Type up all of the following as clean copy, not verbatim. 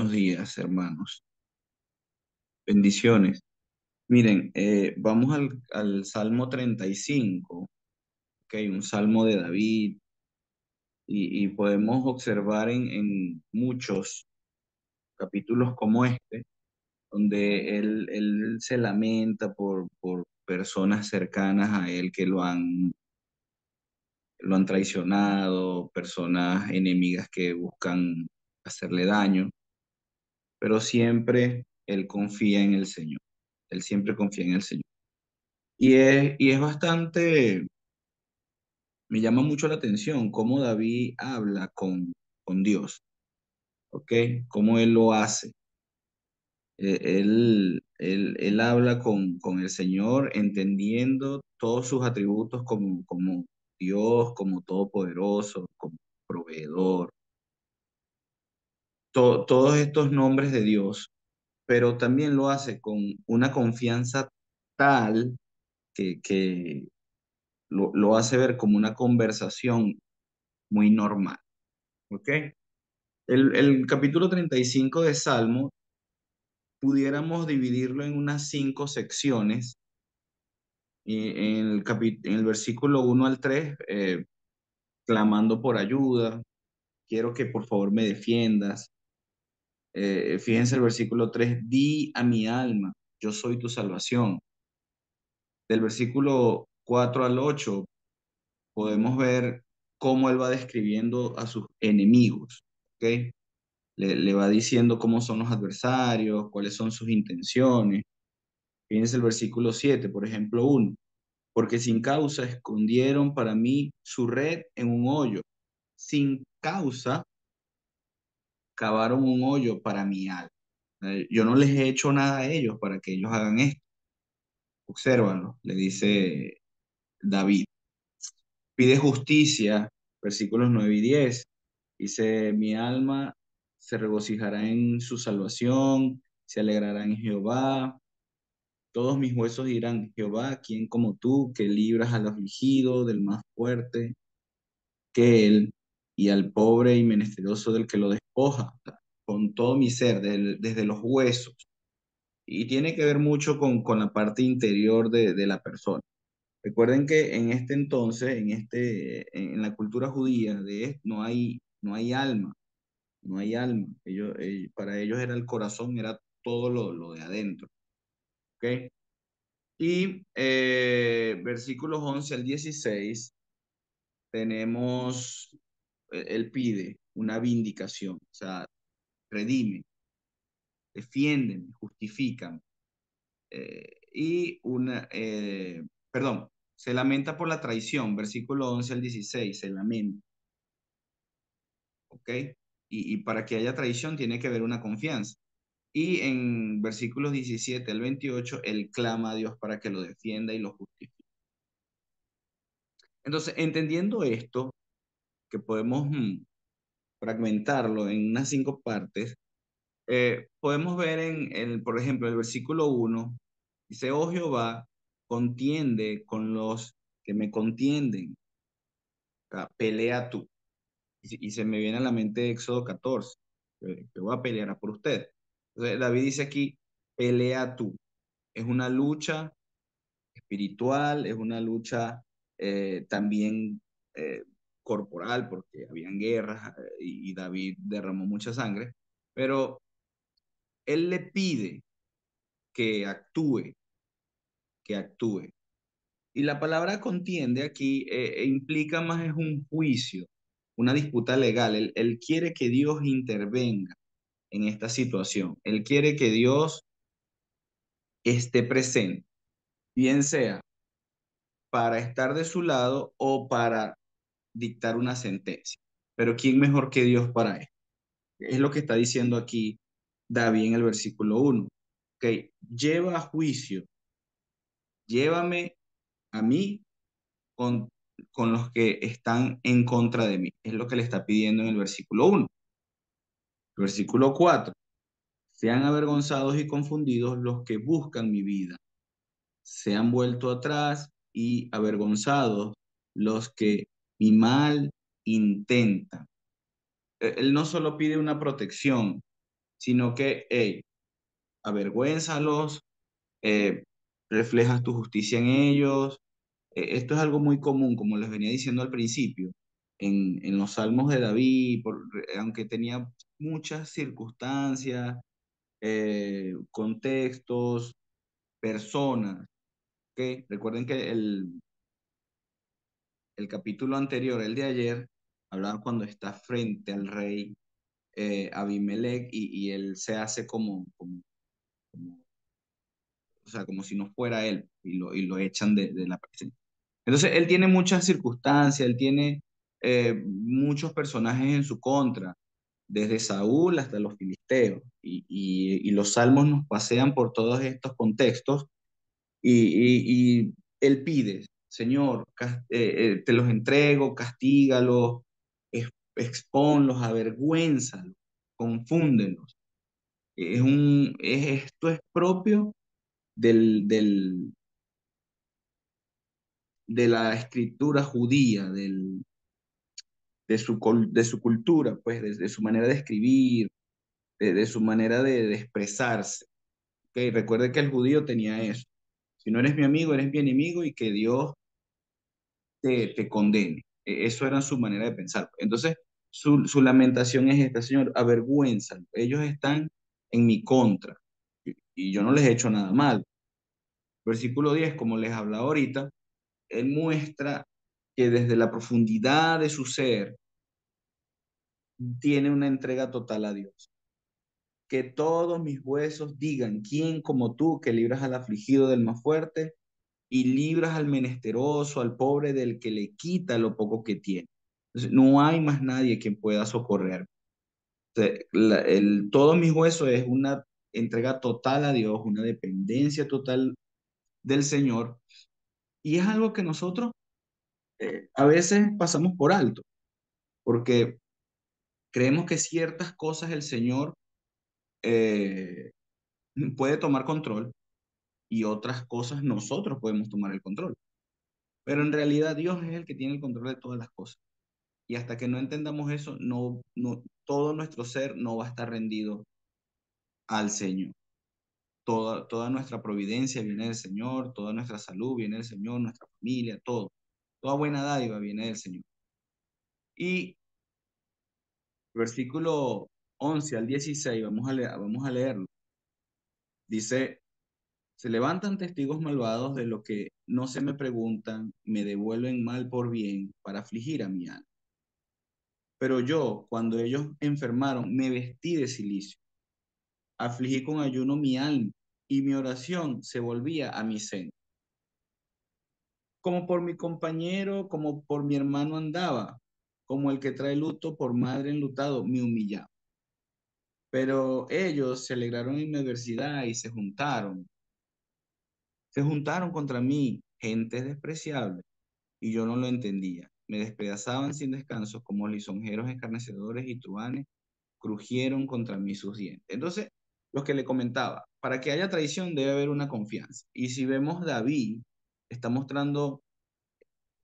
Buenos días, hermanos. Bendiciones. Miren, vamos al Salmo 35, que hay un salmo de David, y podemos observar en muchos capítulos como este, donde él se lamenta por personas cercanas a él que lo han traicionado, personas enemigas que buscan hacerle daño, pero siempre él confía en el Señor. Él siempre confía en el Señor. Y es bastante, me llama mucho la atención cómo David habla con Dios, ¿ok? Cómo él lo hace. Él habla con el Señor entendiendo todos sus atributos como Dios, como todopoderoso, como proveedor, todos estos nombres de Dios, pero también lo hace con una confianza tal que lo hace ver como una conversación muy normal, ¿ok? El capítulo 35 de Salmo pudiéramos dividirlo en unas cinco secciones. Y en el versículo 1 al 3, clamando por ayuda, quiero que por favor me defiendas. Fíjense el versículo 3: di a mi alma, yo soy tu salvación. Del versículo 4 al 8 podemos ver cómo él va describiendo a sus enemigos, ¿ok? Le va diciendo cómo son los adversarios, cuáles son sus intenciones. Fíjense el versículo 7, por ejemplo, uno: porque sin causa escondieron para mí su red en un hoyo, sin causa cavaron un hoyo para mi alma. Yo no les he hecho nada a ellos para que ellos hagan esto. Obsérvanlo, le dice David. Pide justicia, versículos 9 y 10. Dice, mi alma se regocijará en su salvación, se alegrará en Jehová. Todos mis huesos dirán, Jehová, ¿quién como tú, que libras al afligido del más fuerte que él, y al pobre y menesteroso del que lo despoja? Con todo mi ser, desde los huesos. Y tiene que ver mucho con la parte interior de la persona. Recuerden que en este entonces, en la cultura judía, no hay alma, no hay alma. Para ellos era el corazón, era todo lo de adentro. ¿Ok? Y versículos 11 al 16 tenemos, él pide una vindicación, o sea, redime, defiéndeme, justifícame. Perdón, se lamenta por la traición, versículo 11 al 16 se lamenta, ¿ok? Y para que haya traición tiene que haber una confianza. Y en versículos 17 al 28 él clama a Dios para que lo defienda y lo justifique. Entonces, entendiendo esto, que podemos fragmentarlo en unas cinco partes, podemos ver por ejemplo, el versículo 1, dice, oh Jehová, contiende con los que me contienden, o sea, pelea tú. Y se me viene a la mente Éxodo 14, que voy a pelear por usted. Entonces, David dice aquí, pelea tú. Es una lucha espiritual, es una lucha también eh, corporal, porque habían guerras y David derramó mucha sangre, pero él le pide que actúe, que actúe. Y la palabra contiende aquí implica más es un juicio, una disputa legal. Él quiere que Dios intervenga en esta situación. Él quiere que Dios esté presente, bien sea para estar de su lado o para dictar una sentencia. Pero ¿quién mejor que Dios para esto? Es lo que está diciendo aquí David en el versículo 1. Ok, lleva a juicio, llévame a mí con, con los que están en contra de mí. Es lo que le está pidiendo en el versículo 1. Versículo 4. Sean avergonzados y confundidos los que buscan mi vida. Se han vuelto atrás y avergonzados los que mi mal intentan. Él no solo pide una protección, sino que, hey, avergüénzalos, eh, reflejas tu justicia en ellos. Esto es algo muy común, como les venía diciendo al principio, en los salmos de David, aunque tenía muchas circunstancias, contextos, personas. ¿Ok? Recuerden que el capítulo anterior, el de ayer, hablaba cuando está frente al rey Abimelech y él se hace como, o sea, como si no fuera él y lo echan de la presencia. Entonces, él tiene muchas circunstancias, él tiene muchos personajes en su contra, desde Saúl hasta los filisteos, y los salmos nos pasean por todos estos contextos y él pide, Señor, te los entrego, castígalos, exponlos, avergüénzalos, confúndelos. Esto es propio del, de la escritura judía, de su cultura, pues, de su manera de escribir, de su manera de expresarse. ¿Ok? Recuerde que el judío tenía eso. Si no eres mi amigo, eres mi enemigo y que Dios te condene. Eso era su manera de pensar. Entonces, su lamentación es esta, Señor, avergüenza. Ellos están en mi contra y yo no les he hecho nada mal. Versículo 10 como les hablaba ahorita, él muestra que desde la profundidad de su ser tiene una entrega total a Dios. Que todos mis huesos digan, ¿quién como tú que libras al afligido del más fuerte y libras al menesteroso, al pobre del que le quita lo poco que tiene? Entonces, no hay más nadie quien pueda socorrer. O sea, todos mis huesos es una entrega total a Dios, una dependencia total del Señor. Y es algo que nosotros a veces pasamos por alto, porque creemos que ciertas cosas el Señor eh, puede tomar control y otras cosas nosotros podemos tomar el control. Pero en realidad Dios es el que tiene el control de todas las cosas. Y hasta que no entendamos eso, todo nuestro ser no va a estar rendido al Señor. Toda nuestra providencia viene del Señor, toda nuestra salud viene del Señor, nuestra familia, todo. Toda buena dádiva viene del Señor. Y versículo 11 al 16, vamos a leerlo. Dice, se levantan testigos malvados de lo que no se me preguntan, me devuelven mal por bien para afligir a mi alma. Pero yo, cuando ellos enfermaron, me vestí de cilicio, afligí con ayuno mi alma, y mi oración se volvía a mi seno. Como por mi compañero, como por mi hermano andaba, como el que trae luto por madre enlutado, me humillaba. Pero ellos se alegraron en mi adversidad y se juntaron contra mí, gentes despreciables, y yo no lo entendía. Me despedazaban sin descanso como lisonjeros escarnecedores y truhanes crujieron contra mí sus dientes. Entonces, lo que le comentaba, para que haya traición debe haber una confianza. Y si vemos David, está mostrando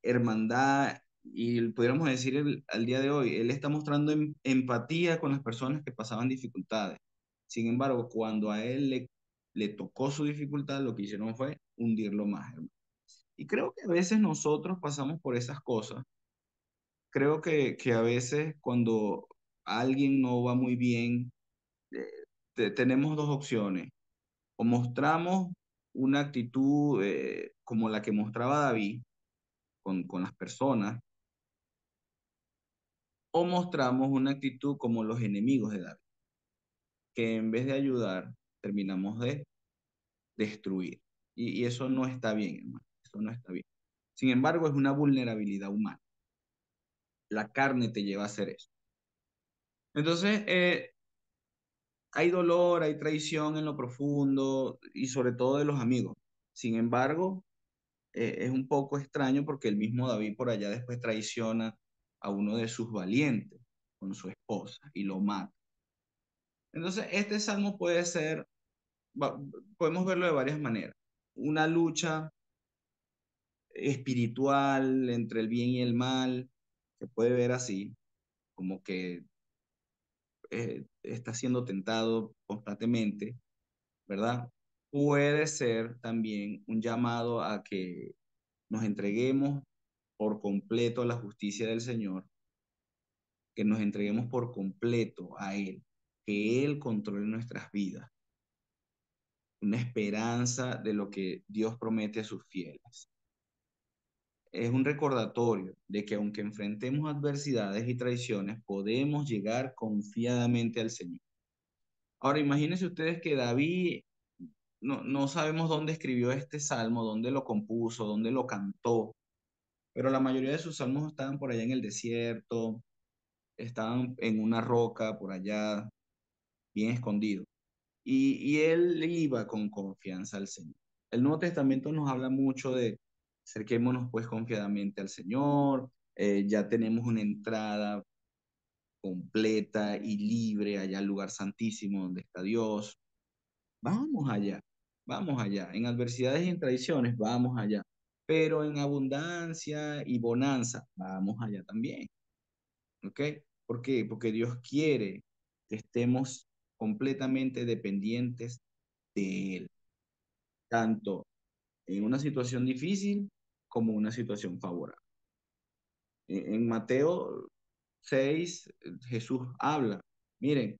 hermandad y pudiéramos decir al día de hoy, él está mostrando empatía con las personas que pasaban dificultades. Sin embargo, cuando a él le tocó su dificultad, lo que hicieron fue hundirlo más, hermano. Y creo que a veces nosotros pasamos por esas cosas. Creo que a veces cuando alguien no va muy bien, eh, tenemos dos opciones. O mostramos una actitud como la que mostraba David con las personas, o mostramos una actitud como los enemigos de David, que en vez de ayudar, terminamos de destruir. Y eso no está bien, hermano. Eso no está bien. Sin embargo, es una vulnerabilidad humana. La carne te lleva a hacer eso. Entonces, hay dolor, hay traición en lo profundo y sobre todo de los amigos. Sin embargo, es un poco extraño porque el mismo David por allá después traiciona a uno de sus valientes con su esposa y lo mata. Entonces, este salmo puede ser, podemos verlo de varias maneras. Una lucha espiritual entre el bien y el mal, se puede ver así, como que está siendo tentado constantemente, ¿verdad? Puede ser también un llamado a que nos entreguemos por completo a la justicia del Señor, que nos entreguemos por completo a Él, que Él controle nuestras vidas, una esperanza de lo que Dios promete a sus fieles. Es un recordatorio de que aunque enfrentemos adversidades y traiciones, podemos llegar confiadamente al Señor. Ahora, imagínense ustedes que David, no sabemos dónde escribió este salmo, dónde lo compuso, dónde lo cantó, pero la mayoría de sus salmos estaban por allá en el desierto, estaban en una roca por allá, bien escondido. Y él iba con confianza al Señor. El Nuevo Testamento nos habla mucho de acerquémonos pues confiadamente al Señor, ya tenemos una entrada completa y libre allá al lugar santísimo donde está Dios. Vamos allá, vamos allá. En adversidades y en traiciones, vamos allá. Pero en abundancia y bonanza, vamos allá también. ¿Ok? ¿Por qué? Porque Dios quiere que estemos completamente dependientes de Él, tanto en una situación difícil como una situación favorable. En Mateo 6, Jesús habla, miren,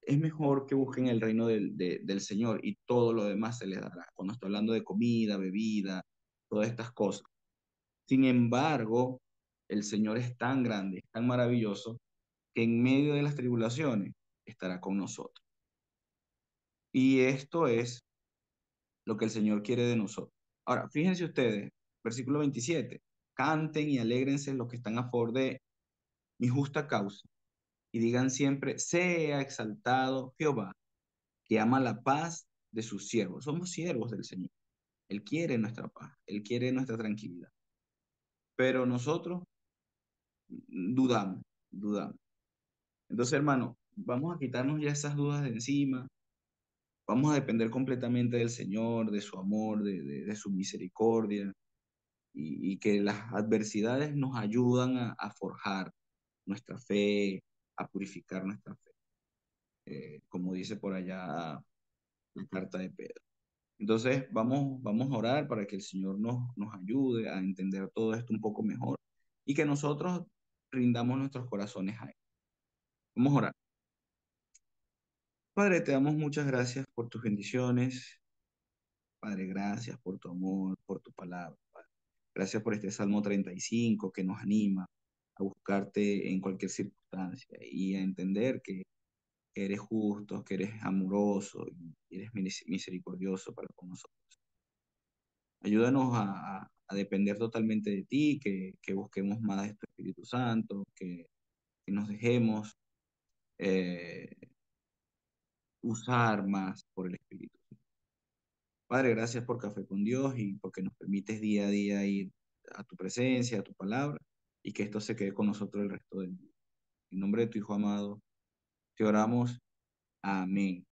es mejor que busquen el reino del Señor y todo lo demás se les dará. Cuando estoy hablando de comida, bebida, todas estas cosas. Sin embargo, el Señor es tan grande, es tan maravilloso, que en medio de las tribulaciones estará con nosotros. Y esto es lo que el Señor quiere de nosotros. Ahora, fíjense ustedes, versículo 27, canten y alégrense los que están a favor de mi justa causa y digan siempre, sea exaltado Jehová, que ama la paz de sus siervos. Somos siervos del Señor. Él quiere nuestra paz, Él quiere nuestra tranquilidad. Pero nosotros dudamos. Entonces, hermano, vamos a quitarnos ya esas dudas de encima. Vamos a depender completamente del Señor, de su amor, de su misericordia y que las adversidades nos ayudan a forjar nuestra fe, a purificar nuestra fe, como dice por allá la carta de Pedro. Entonces, vamos a orar para que el Señor nos ayude a entender todo esto un poco mejor y que nosotros rindamos nuestros corazones a Él. Vamos a orar. Padre, te damos muchas gracias por tus bendiciones. Padre, gracias por tu amor, por tu palabra. Padre. Gracias por este Salmo 35 que nos anima a buscarte en cualquier circunstancia y a entender que eres justo, que eres amoroso y eres misericordioso para con nosotros. Ayúdanos a depender totalmente de ti, que busquemos más de tu Espíritu Santo, que nos dejemos eh, usar más por el Espíritu. Padre, gracias por Café con Dios y porque nos permites día a día ir a tu presencia, a tu palabra, y que esto se quede con nosotros el resto del día. En nombre de tu Hijo amado, te oramos. Amén.